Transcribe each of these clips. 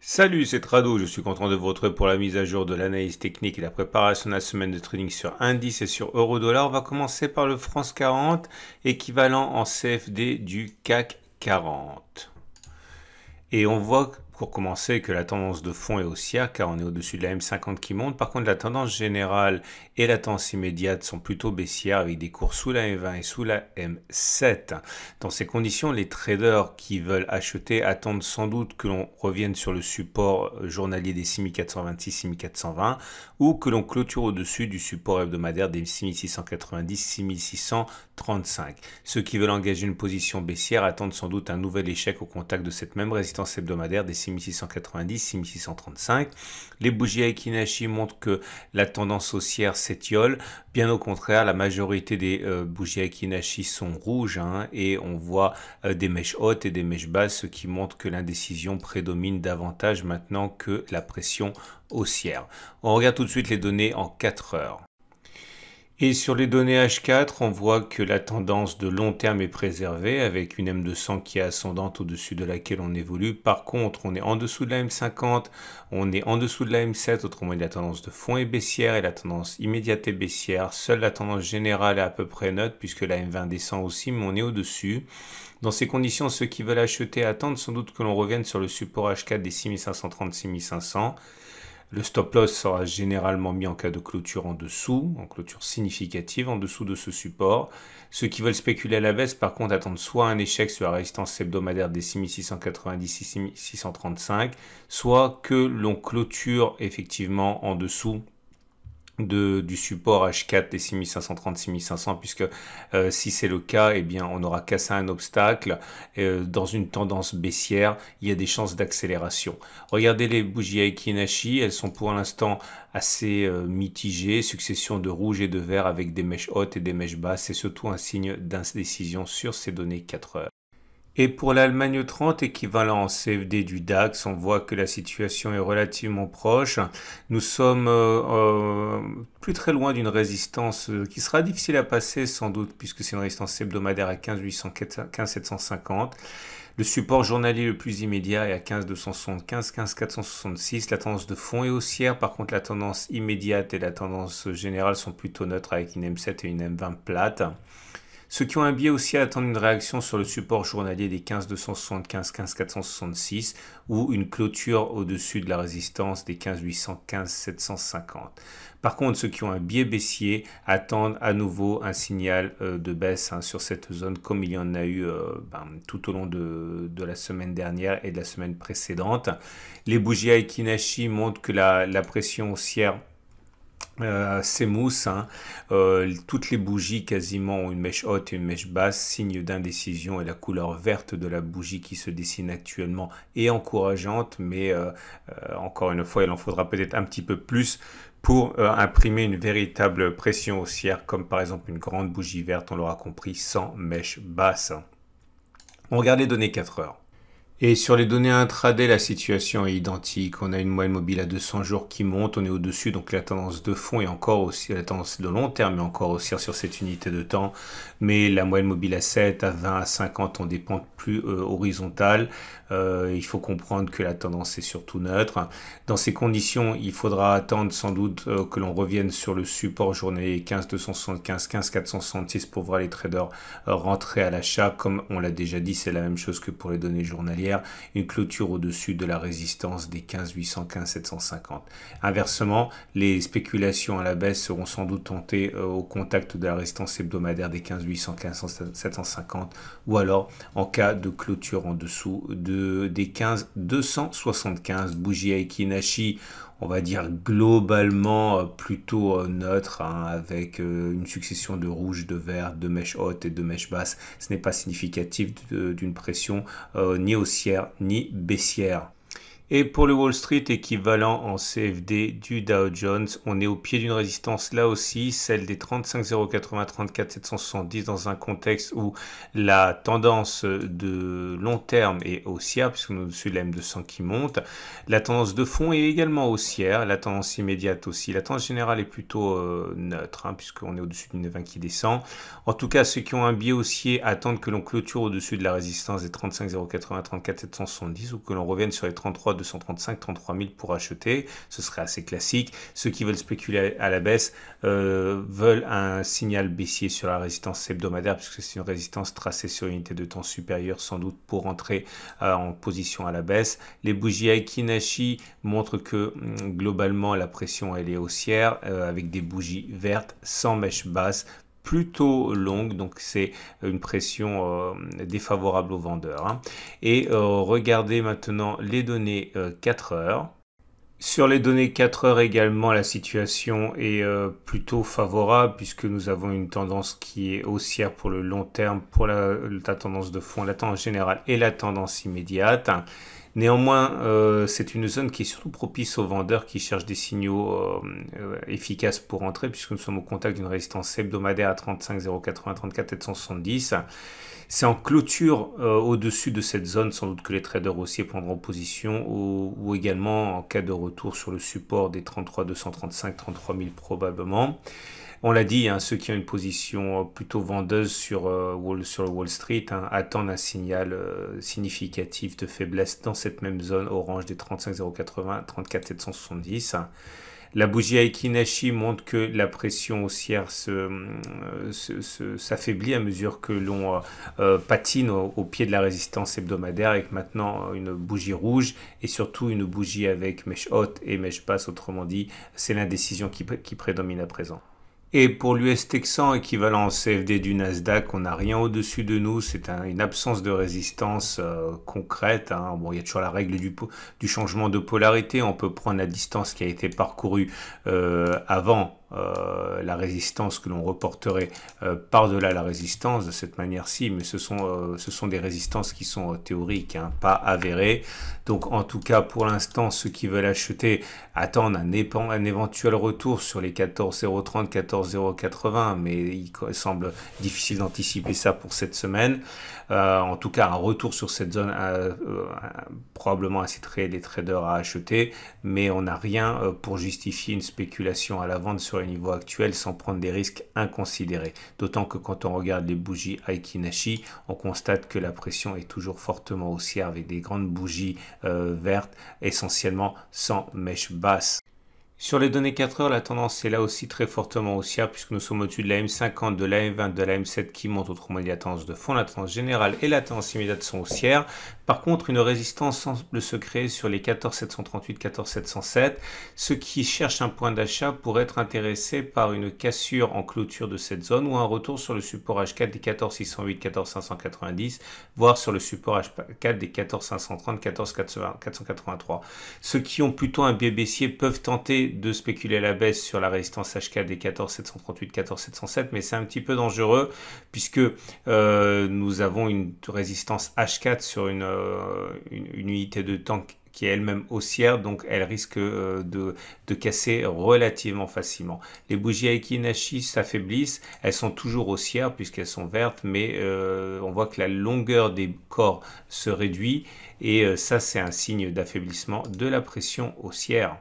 Salut, c'est Trado, je suis content de vous retrouver pour la mise à jour de l'analyse technique et la préparation de la semaine de trading sur indice et sur euro-dollar. On va commencer par le France 40, équivalent en CFD du CAC 40. Et on voit pour commencer que la tendance de fond est haussière car on est au-dessus de la M50 qui monte. Par contre, la tendance générale et la tendance immédiate sont plutôt baissières avec des cours sous la M20 et sous la M7. Dans ces conditions, les traders qui veulent acheter attendent sans doute que l'on revienne sur le support journalier des 6426-6420 ou que l'on clôture au-dessus du support hebdomadaire des 6690-6635. Ceux qui veulent engager une position baissière attendent sans doute un nouvel échec au contact de cette même résistance hebdomadaire des 6690-6635. Les bougies Aiki montrent que la tendance haussière s'étiole. Bien au contraire, la majorité des bougies Aiki sont rouges et on voit des mèches hautes et des mèches basses, ce qui montre que l'indécision prédomine davantage maintenant que la pression haussière. On regarde tout de suite les données en 4 heures. Et sur les données H4, on voit que la tendance de long terme est préservée avec une M200 qui est ascendante au-dessus de laquelle on évolue. Par contre, on est en dessous de la M50, on est en dessous de la M7, autrement dit la tendance de fond est baissière et la tendance immédiate est baissière. Seule la tendance générale est à peu près neutre puisque la M20 descend aussi, mais on est au-dessus. Dans ces conditions, ceux qui veulent acheter attendent sans doute que l'on revienne sur le support H4 des 6530-6500. Le stop loss sera généralement mis en cas de clôture en dessous, en clôture significative en dessous de ce support. Ceux qui veulent spéculer à la baisse, par contre, attendent soit un échec sur la résistance hebdomadaire des 6690-6635, soit que l'on clôture effectivement en dessous du support H4 des 6530-6500 puisque si c'est le cas, eh bien, on aura cassé un obstacle dans une tendance baissière, il y a des chances d'accélération. Regardez les bougies Aiki Nashi, elles sont pour l'instant assez mitigées, succession de rouge et de vert avec des mèches hautes et des mèches basses, c'est surtout un signe d'indécision sur ces données 4 heures. Et pour l'Allemagne 30, équivalent en CFD du DAX, on voit que la situation est relativement proche. Nous sommes plus très loin d'une résistance qui sera difficile à passer sans doute puisque c'est une résistance hebdomadaire à 15 750. Le support journalier le plus immédiat est à 15 275, 15 466. La tendance de fond est haussière. Par contre, la tendance immédiate et la tendance générale sont plutôt neutres avec une M7 et une M20 plate. Ceux qui ont un biais aussi attendent une réaction sur le support journalier des 15 275, 15 466 ou une clôture au-dessus de la résistance des 15 800, 15 750. Par contre, ceux qui ont un biais baissier attendent à nouveau un signal de baisse sur cette zone comme il y en a eu tout au long de la semaine dernière et de la semaine précédente. Les bougies Aiki Nashi montrent que la pression haussière s'émousse, toutes les bougies quasiment ont une mèche haute et une mèche basse, signe d'indécision, et la couleur verte de la bougie qui se dessine actuellement est encourageante, mais encore une fois, il en faudra peut-être un petit peu plus pour imprimer une véritable pression haussière, comme par exemple une grande bougie verte, on l'aura compris, sans mèche basse. On regarde les données 4 heures. Et sur les données intraday, la situation est identique. On a une moyenne mobile à 200 jours qui monte, on est au-dessus, donc la tendance de fond est encore aussi, la tendance de long terme est encore haussière sur cette unité de temps. Mais la moyenne mobile à 7, à 20, à 50 ont des pentes plus horizontales. Il faut comprendre que la tendance est surtout neutre. Dans ces conditions, il faudra attendre sans doute que l'on revienne sur le support journalier 15 275, 15 466 pour voir les traders rentrer à l'achat. Comme on l'a déjà dit, c'est la même chose que pour les données journalières. Une clôture au-dessus de la résistance des 15 800, 15 750. Inversement, les spéculations à la baisse seront sans doute tentées au contact de la résistance hebdomadaire des 15 800, 15 750 ou alors en cas de clôture en dessous des 15 275. Bougie Aiki Nashi, on va dire globalement plutôt neutre, avec une succession de rouge, de vert, de mèches hautes et de mèches basses. Ce n'est pas significatif d'une pression ni haussière ni baissière. Et pour le Wall Street, équivalent en CFD du Dow Jones, on est au pied d'une résistance là aussi, celle des 35 080, 34 770 dans un contexte où la tendance de long terme est haussière puisque nous au-dessus de la M200 qui monte. La tendance de fond est également haussière, la tendance immédiate aussi. La tendance générale est plutôt neutre puisqu'on est au-dessus d'une 20 qui descend. En tout cas, ceux qui ont un biais haussier attendent que l'on clôture au-dessus de la résistance des 35 080, 34 770 ou que l'on revienne sur les 33 235, 33 000 pour acheter. Ce serait assez classique. Ceux qui veulent spéculer à la baisse veulent un signal baissier sur la résistance hebdomadaire, puisque c'est une résistance tracée sur une unité de temps supérieure, sans doute pour entrer en position à la baisse. Les bougies Aiki Nashi montrent que globalement la pression elle est haussière, avec des bougies vertes sans mèche basse, plutôt longue, donc c'est une pression défavorable aux vendeurs, hein. Et regardez maintenant les données 4 heures. Sur les données 4 heures également, la situation est plutôt favorable, puisque nous avons une tendance qui est haussière pour le long terme, pour la tendance de fond, la tendance générale et la tendance immédiate. Néanmoins, c'est une zone qui est surtout propice aux vendeurs qui cherchent des signaux efficaces pour entrer, puisque nous sommes au contact d'une résistance hebdomadaire à 35 080, 34 770. C'est en clôture au-dessus de cette zone, sans doute que les traders haussiers prendront position, ou également en cas de retour sur le support des 33 235, 33 000 probablement. On l'a dit, hein, ceux qui ont une position plutôt vendeuse sur le Wall Street attendent un signal significatif de faiblesse dans cette même zone orange des 35 080, 34 770. La bougie Aiki Nashi montre que la pression haussière s'affaiblit à mesure que l'on patine au pied de la résistance hebdomadaire, avec maintenant une bougie rouge et surtout une bougie avec mèche haute et mèche basse. Autrement dit, c'est l'indécision qui prédomine à présent. Et pour l'US Texan, équivalent au CFD du Nasdaq, on n'a rien au-dessus de nous. C'est une absence de résistance concrète, hein. Bon, il y a toujours la règle du changement de polarité. On peut prendre la distance qui a été parcourue avant la résistance que l'on reporterait par-delà la résistance de cette manière-ci, mais ce sont des résistances qui sont théoriques, hein, pas avérées. Donc en tout cas pour l'instant, ceux qui veulent acheter attendent un éventuel retour sur les 14 030, 14 080, mais il semble difficile d'anticiper ça pour cette semaine. En tout cas, un retour sur cette zone probablement inciterait les traders à acheter, mais on n'a rien pour justifier une spéculation à la vente sur les niveaux actuels sans prendre des risques inconsidérés. D'autant que quand on regarde les bougies Aiki Nashi, on constate que la pression est toujours fortement haussière, avec des grandes bougies vertes, essentiellement sans mèche basse. Sur les données 4 heures, la tendance est là aussi très fortement haussière, puisque nous sommes au-dessus de la M50, de la M20, de la M7 qui monte, autrement dit la tendance de fond, la tendance générale et la tendance immédiate sont haussières. Par contre, une résistance semble se créer sur les 14 738, 14 707. Ceux qui cherchent un point d'achat pourraient être intéressés par une cassure en clôture de cette zone ou un retour sur le support H4 des 14 608, 14 590, voire sur le support H4 des 14 530, 14 483. Ceux qui ont plutôt un biais baissier peuvent tenter de spéculer à la baisse sur la résistance H4 des 14 738, 14 707, mais c'est un petit peu dangereux, puisque nous avons une résistance H4 sur une unité de temps qui est elle-même haussière, donc elle risque de casser relativement facilement. Les bougies Aiki Nashi s'affaiblissent, elles sont toujours haussières puisqu'elles sont vertes, mais on voit que la longueur des corps se réduit, et ça c'est un signe d'affaiblissement de la pression haussière.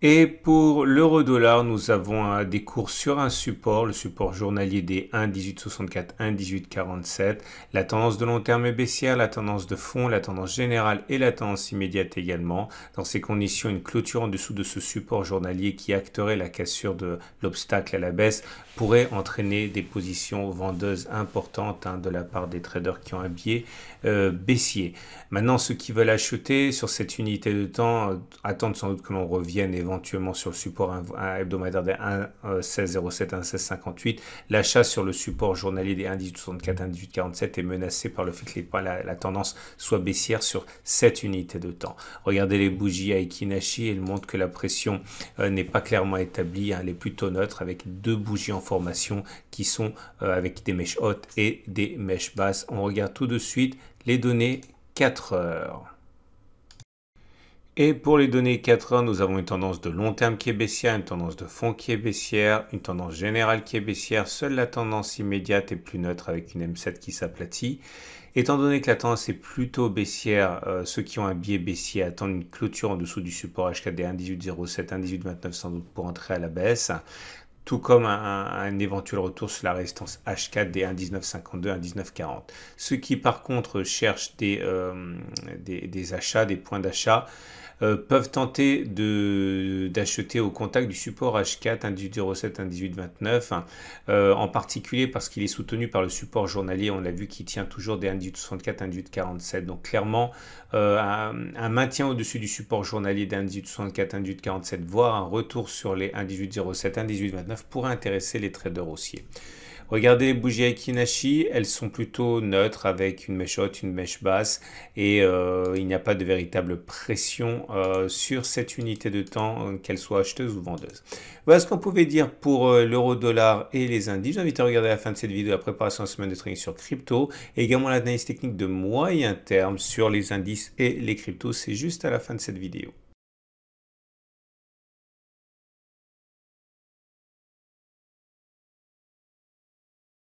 Et pour l'euro-dollar, nous avons des cours sur un support, le support journalier des 1,1864, 1,1847. La tendance de long terme est baissière, la tendance de fond, la tendance générale et la tendance immédiate également. Dans ces conditions, une clôture en dessous de ce support journalier qui acterait la cassure de l'obstacle à la baisse pourrait entraîner des positions vendeuses importantes de la part des traders qui ont un biais baissier. Maintenant, ceux qui veulent acheter sur cette unité de temps attendent sans doute que l'on revienne éventuellement sur le support hebdomadaire des 1,1607, 1,1658. L'achat sur le support journalier des 1,1864, 1,1847 est menacé par le fait que la tendance soit baissière sur cette unité de temps. Regardez les bougies Aiki Nashi, elles montrent que la pression n'est pas clairement établie, elle est plutôt neutre, avec deux bougies en formation qui sont avec des mèches hautes et des mèches basses. On regarde tout de suite les données 4 heures. Et pour les données 4 heures, nous avons une tendance de long terme qui est baissière, une tendance de fond qui est baissière, une tendance générale qui est baissière. Seule la tendance immédiate est plus neutre avec une M7 qui s'aplatit. Étant donné que la tendance est plutôt baissière, ceux qui ont un biais baissier attendent une clôture en dessous du support H4 des 1,1807, 1,1829 sans doute pour entrer à la baisse. tout comme un éventuel retour sur la résistance H4 des 1,1952, 1,1940. Ceux qui par contre cherchent des achats, des points d'achat, peuvent tenter d'acheter au contact du support H4 1,1807, 1,1829, en particulier parce qu'il est soutenu par le support journalier, on l'a vu, qui tient toujours des 1,1864, 1,1847. Donc clairement, un maintien au-dessus du support journalier des 1,1864, 1,1847, voire un retour sur les 1,1807, 1,1829 pourrait intéresser les traders haussiers. Regardez les bougies Aiki-Nashi, elles sont plutôt neutres avec une mèche haute, une mèche basse et il n'y a pas de véritable pression sur cette unité de temps, qu'elle soit acheteuse ou vendeuse. Voilà ce qu'on pouvait dire pour l'euro-dollar et les indices. J'invite à regarder à la fin de cette vidéo la préparation de la semaine de trading sur crypto et également l'analyse technique de moyen terme sur les indices et les cryptos. C'est juste à la fin de cette vidéo.